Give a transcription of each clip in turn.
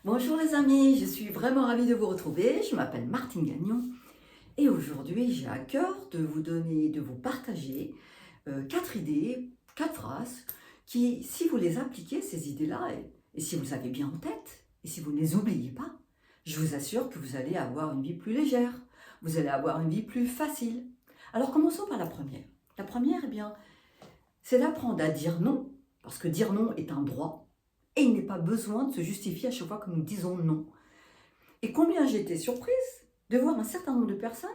Bonjour les amis, je suis vraiment ravie de vous retrouver. Je m'appelle Martine Gagnon et aujourd'hui j'ai à cœur de vous donner, de vous partager 4 idées, 4 phrases qui, si vous les appliquez, ces idées-là, et si vous les avez bien en tête, et si vous ne les oubliez pas, je vous assure que vous allez avoir une vie plus légère, vous allez avoir une vie plus facile. Alors commençons par la première. La première, eh bien, c'est d'apprendre à dire non, parce que dire non est un droit, et il n'est pas besoin de se justifier à chaque fois que nous disons non. Et combien j'ai été surprise de voir un certain nombre de personnes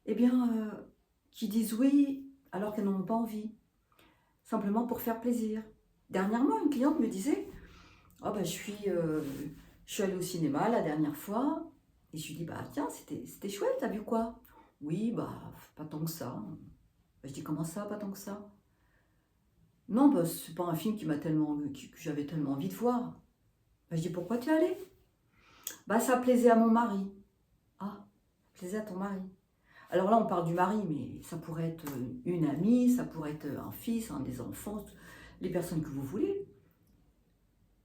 eh bien, qui disent oui alors qu'elles n'en ont pas envie, simplement pour faire plaisir. Dernièrement, une cliente me disait oh ben, je suis allée au cinéma la dernière fois, et je lui dis bah tiens, c'était chouette, t'as vu quoi? Oui, bah pas tant que ça. Je dis comment ça, pas tant que ça? Non, bah c'est pas un film que j'avais tellement envie de voir. Je dis pourquoi tu es allée? Bah ça plaisait à mon mari. Ah, plaisait à ton mari. Alors là, on parle du mari, mais ça pourrait être une amie, ça pourrait être un fils, un des enfants, les personnes que vous voulez.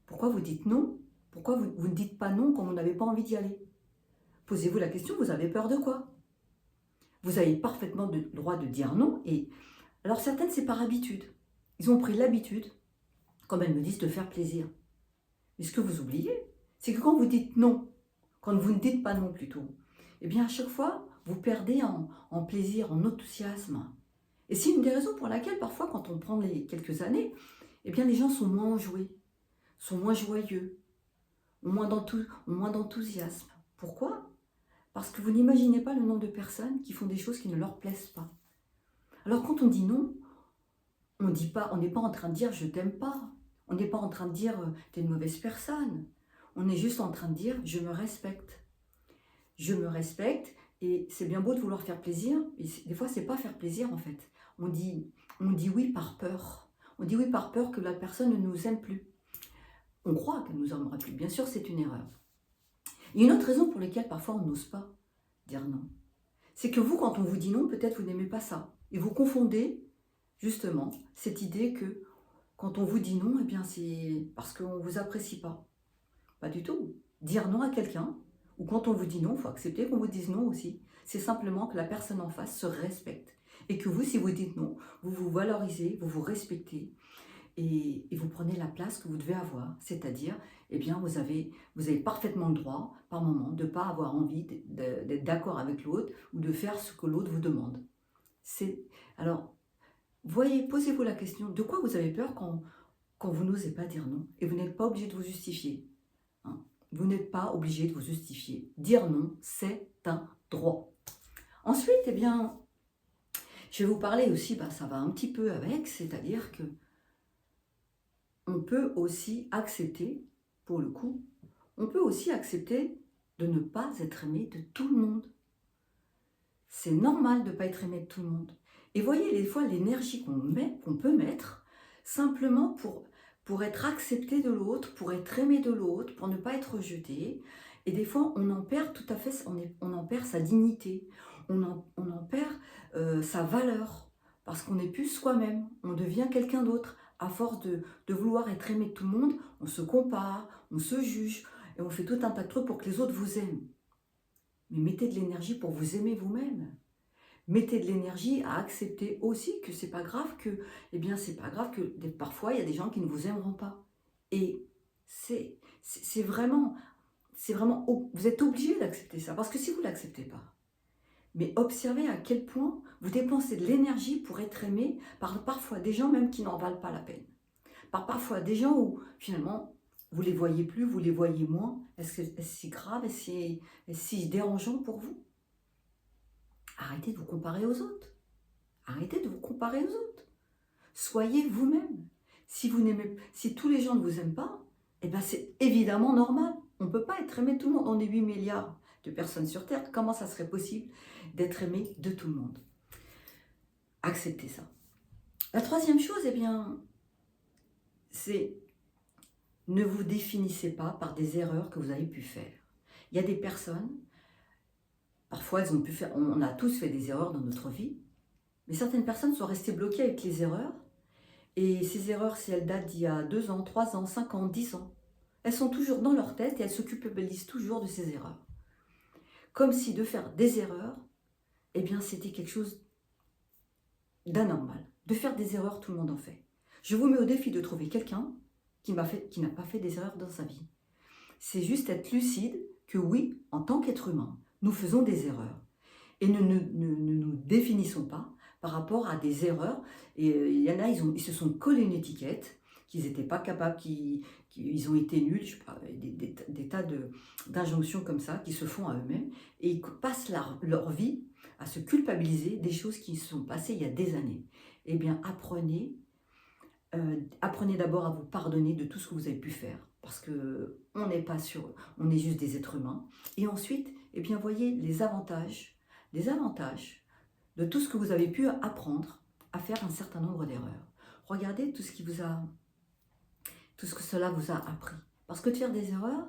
Pourquoi vous dites non? Pourquoi vous ne dites pas non quand vous n'avez pas envie d'y aller? Posez-vous la question, vous avez peur de quoi? Vous avez parfaitement le droit de dire non. Et alors certaines, c'est par habitude. Ils ont pris l'habitude, comme elles me disent, de faire plaisir. Mais ce que vous oubliez, c'est que quand vous dites non, quand vous ne dites pas non plutôt, eh bien à chaque fois, vous perdez en plaisir, en enthousiasme. Et c'est une des raisons pour laquelle parfois, quand on prend les quelques années, eh bien les gens sont moins enjoués, sont moins joyeux, ont moins d'enthousiasme. Pourquoi? Parce que vous n'imaginez pas le nombre de personnes qui font des choses qui ne leur plaisent pas. Alors quand on dit non, on n'est pas en train de dire je t'aime pas. On n'est pas en train de dire t'es une mauvaise personne. On est juste en train de dire je me respecte. Je me respecte, et c'est bien beau de vouloir faire plaisir, mais des fois c'est pas faire plaisir en fait. On dit oui par peur. On dit oui par peur que la personne ne nous aime plus. On croit qu'elle ne nous aimera plus. Bien sûr, c'est une erreur. Il y a une autre raison pour laquelle parfois on n'ose pas dire non. C'est que vous, quand on vous dit non, peut-être vous n'aimez pas ça. Et vous confondez justement cette idée que quand on vous dit non, eh bien c'est parce qu'on ne vous apprécie pas. Pas du tout. Dire non à quelqu'un, ou quand on vous dit non, il faut accepter qu'on vous dise non aussi. C'est simplement que la personne en face se respecte. Et que vous, si vous dites non, vous vous valorisez, vous vous respectez, et vous prenez la place que vous devez avoir. C'est-à-dire, eh bien, vous avez parfaitement le droit, par moment, de ne pas avoir envie d'être d'accord avec l'autre ou de faire ce que l'autre vous demande. Alors, voyez, posez-vous la question, de quoi vous avez peur quand vous n'osez pas dire non? Et vous n'êtes pas obligé de vous justifier. Hein. Vous n'êtes pas obligé de vous justifier. Dire non, c'est un droit. Ensuite, eh bien, je vais vous parler aussi, ça va un petit peu avec, c'est-à-dire que on peut aussi accepter, pour le coup, on peut aussi accepter de ne pas être aimé de tout le monde. C'est normal de ne pas être aimé de tout le monde. Et voyez, des fois, l'énergie qu'on peut mettre, simplement pour être accepté de l'autre, pour être aimé de l'autre, pour ne pas être rejeté. Et des fois, on en perd tout à fait, on en perd sa dignité, on en perd sa valeur, parce qu'on n'est plus soi-même, on devient quelqu'un d'autre. À force de vouloir être aimé de tout le monde, on se compare, on se juge, et on fait tout un tas de trucs pour que les autres vous aiment. Mais mettez de l'énergie pour vous aimer vous-même. Mettez de l'énergie à accepter aussi que c'est pas grave que, eh bien, c'est pas grave que parfois il y a des gens qui ne vous aimeront pas. Et c'est vraiment, vous êtes obligé d'accepter ça. Parce que si vous l'acceptez pas, mais observez à quel point vous dépensez de l'énergie pour être aimé par parfois des gens même qui n'en valent pas la peine. Par parfois des gens où finalement vous les voyez plus, vous les voyez moins. Est-ce si grave, est-ce si dérangeant pour vous? Arrêtez de vous comparer aux autres. Arrêtez de vous comparer aux autres. Soyez vous-même. Si tous les gens ne vous aiment pas, eh ben c'est évidemment normal. On ne peut pas être aimé de tout le monde. On est 8 milliards de personnes sur Terre. Comment ça serait possible d'être aimé de tout le monde? Acceptez ça. La troisième chose, eh bien, c'est ne vous définissez pas par des erreurs que vous avez pu faire. Il y a des personnes, parfois elles ont pu faire, on a tous fait des erreurs dans notre vie, mais certaines personnes sont restées bloquées avec les erreurs. Et ces erreurs, si elles datent d'il y a 2 ans, 3 ans, 5 ans, 10 ans, Elles sont toujours dans leur tête et elles se culpabilisent toujours de ces erreurs. Comme si de faire des erreurs, eh bien c'était quelque chose d'anormal. De faire des erreurs, tout le monde en fait. Je vous mets au défi de trouver quelqu'un qui n'a pas fait des erreurs dans sa vie. C'est juste être lucide que oui, en tant qu'être humain, nous faisons des erreurs. Et ne nous définissons pas par rapport à des erreurs. Et il y en a, ils se sont collés une étiquette, qu'ils n'étaient pas capables, qu'ils ont été nuls, je sais pas, des tas d'injonctions comme ça qui se font à eux-mêmes. Et ils passent leur vie à se culpabiliser des choses qui se sont passées il y a des années. Eh bien, apprenez d'abord à vous pardonner de tout ce que vous avez pu faire, parce que on n'est pas sûr, on est juste des êtres humains. Et ensuite, eh bien, voyez les avantages de tout ce que vous avez pu apprendre à faire un certain nombre d'erreurs. Regardez tout ce que cela vous a appris. Parce que de faire des erreurs,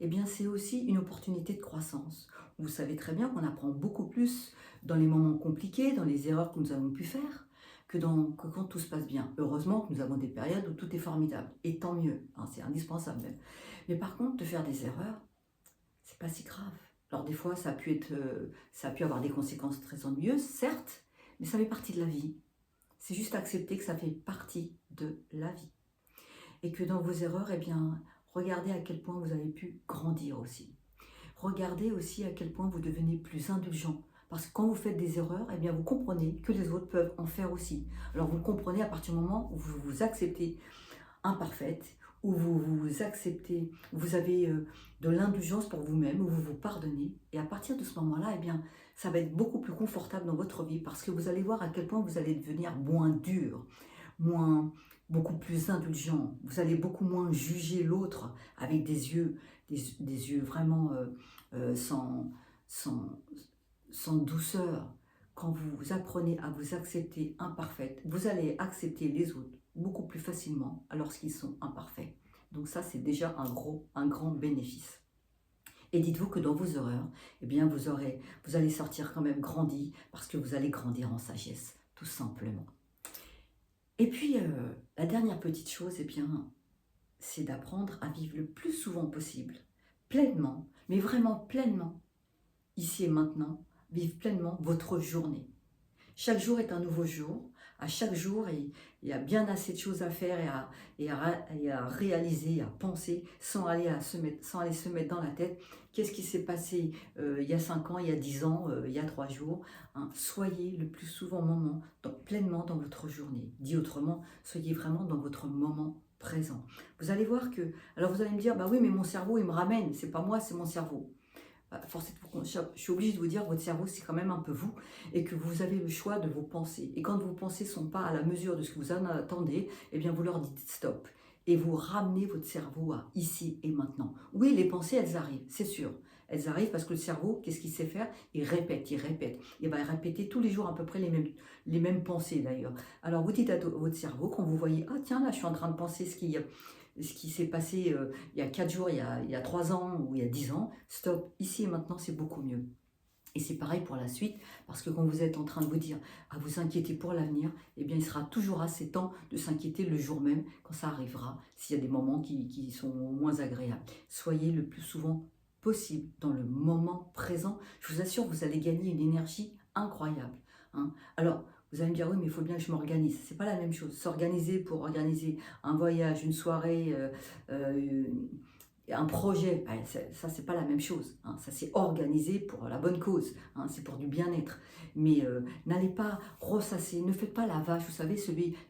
eh bien, c'est aussi une opportunité de croissance. Vous savez très bien qu'on apprend beaucoup plus dans les moments compliqués, dans les erreurs que nous avons pu faire, que quand tout se passe bien. Heureusement que nous avons des périodes où tout est formidable. Et tant mieux, hein, c'est indispensable même. Mais par contre, de faire des erreurs, c'est pas si grave. Alors des fois, ça a pu avoir des conséquences très ennuyeuses, certes, mais ça fait partie de la vie. C'est juste accepter que ça fait partie de la vie. Et que dans vos erreurs, eh bien, regardez à quel point vous avez pu grandir aussi. Regardez aussi à quel point vous devenez plus indulgent. Parce que quand vous faites des erreurs, eh bien, vous comprenez que les autres peuvent en faire aussi. Alors vous le comprenez à partir du moment où vous vous acceptez imparfaite, où vous vous acceptez, où vous avez de l'indulgence pour vous-même, où vous vous pardonnez. Et à partir de ce moment-là, eh bien, ça va être beaucoup plus confortable dans votre vie parce que vous allez voir à quel point vous allez devenir moins dur, beaucoup plus indulgent. Vous allez beaucoup moins juger l'autre avec des yeux vraiment sans, sans douceur. Quand vous apprenez à vous accepter imparfaite, vous allez accepter les autres beaucoup plus facilement lorsqu'ils sont imparfaits. Donc ça, c'est déjà un grand bénéfice. Et dites-vous que dans vos erreurs, eh bien, vous allez sortir quand même grandi parce que vous allez grandir en sagesse, tout simplement. Et puis, la dernière petite chose, eh bien, c'est d'apprendre à vivre le plus souvent possible, pleinement, mais vraiment pleinement, ici et maintenant, vivre pleinement votre journée. Chaque jour est un nouveau jour. À chaque jour, il y a bien assez de choses à faire et à réaliser, à penser, sans aller se mettre dans la tête. Qu'est-ce qui s'est passé il y a 5 ans, il y a 10 ans, il y a 3 jours, hein. Soyez le plus souvent pleinement dans votre journée. Dit autrement, soyez vraiment dans votre moment présent. Vous allez voir que... Alors vous allez me dire, bah oui, mais mon cerveau, il me ramène. C'est pas moi, c'est mon cerveau. Je suis obligée de vous dire que votre cerveau, c'est quand même un peu vous, et que vous avez le choix de vos pensées. Et quand vos pensées ne sont pas à la mesure de ce que vous en attendez, eh bien vous leur dites stop. Et vous ramenez votre cerveau à ici et maintenant. Oui, les pensées, elles arrivent, c'est sûr. Elles arrivent parce que le cerveau, qu'est-ce qu'il sait faire? Il répète, il répète. Il va répéter tous les jours à peu près les mêmes pensées d'ailleurs. Alors vous dites à votre cerveau, quand vous voyez, ah tiens, là je suis en train de penser ce qui s'est passé il y a 4 jours, il y a 3 ans ou il y a 10 ans, stop, ici et maintenant c'est beaucoup mieux. Et c'est pareil pour la suite, parce que quand vous êtes en train de vous dire, à vous inquiéter pour l'avenir, eh bien il sera toujours assez temps de s'inquiéter le jour même, quand ça arrivera, s'il y a des moments qui sont moins agréables. Soyez le plus souvent possible dans le moment présent. Je vous assure, vous allez gagner une énergie incroyable, hein. Alors, vous allez me dire, oui, mais il faut bien que je m'organise. C'est pas la même chose. S'organiser pour organiser un voyage, une soirée, un projet, ça c'est pas la même chose, hein. Ça c'est organisé pour la bonne cause, hein. C'est pour du bien-être. Mais n'allez pas ressasser, ne faites pas la vache, vous savez,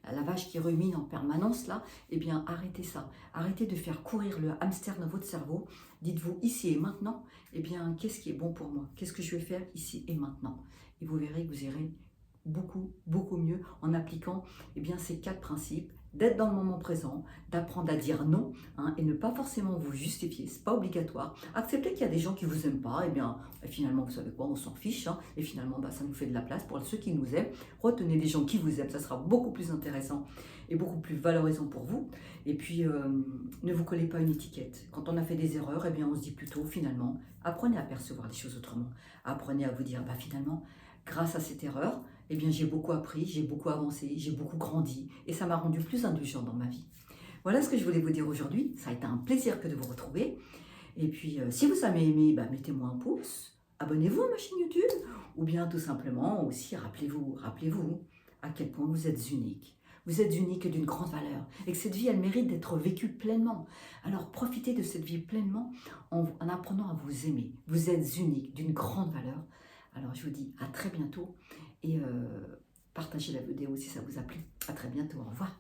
la vache qui rumine en permanence là, eh bien arrêtez ça. Arrêtez de faire courir le hamster dans votre cerveau. Dites-vous ici et maintenant, eh bien qu'est-ce qui est bon pour moi? Qu'est-ce que je vais faire ici et maintenant? Et vous verrez que vous irez beaucoup mieux en appliquant eh bien, ces 4 principes, d'être dans le moment présent, d'apprendre à dire non, hein, et ne pas forcément vous justifier, c'est pas obligatoire. Accepter qu'il y a des gens qui vous aiment pas, et bien finalement vous savez quoi, on s'en fiche, hein, et finalement ça nous fait de la place pour ceux qui nous aiment. Retenez les gens qui vous aiment, ça sera beaucoup plus intéressant et beaucoup plus valorisant pour vous. Et puis ne vous collez pas une étiquette. Quand on a fait des erreurs, eh bien on se dit plutôt finalement, apprenez à percevoir les choses autrement. Apprenez à vous dire finalement, grâce à cette erreur, eh bien, j'ai beaucoup appris, j'ai beaucoup avancé, j'ai beaucoup grandi et ça m'a rendu plus indulgent dans ma vie. Voilà ce que je voulais vous dire aujourd'hui. Ça a été un plaisir que de vous retrouver. Et puis, si vous avez aimé, mettez-moi un pouce, abonnez-vous à ma chaîne YouTube, ou bien tout simplement aussi, rappelez-vous à quel point vous êtes unique. Vous êtes unique et d'une grande valeur, et que cette vie, elle mérite d'être vécue pleinement. Alors, profitez de cette vie pleinement en apprenant à vous aimer. Vous êtes unique, d'une grande valeur. Alors, je vous dis à très bientôt, et partagez la vidéo si ça vous a plu. À très bientôt, au revoir.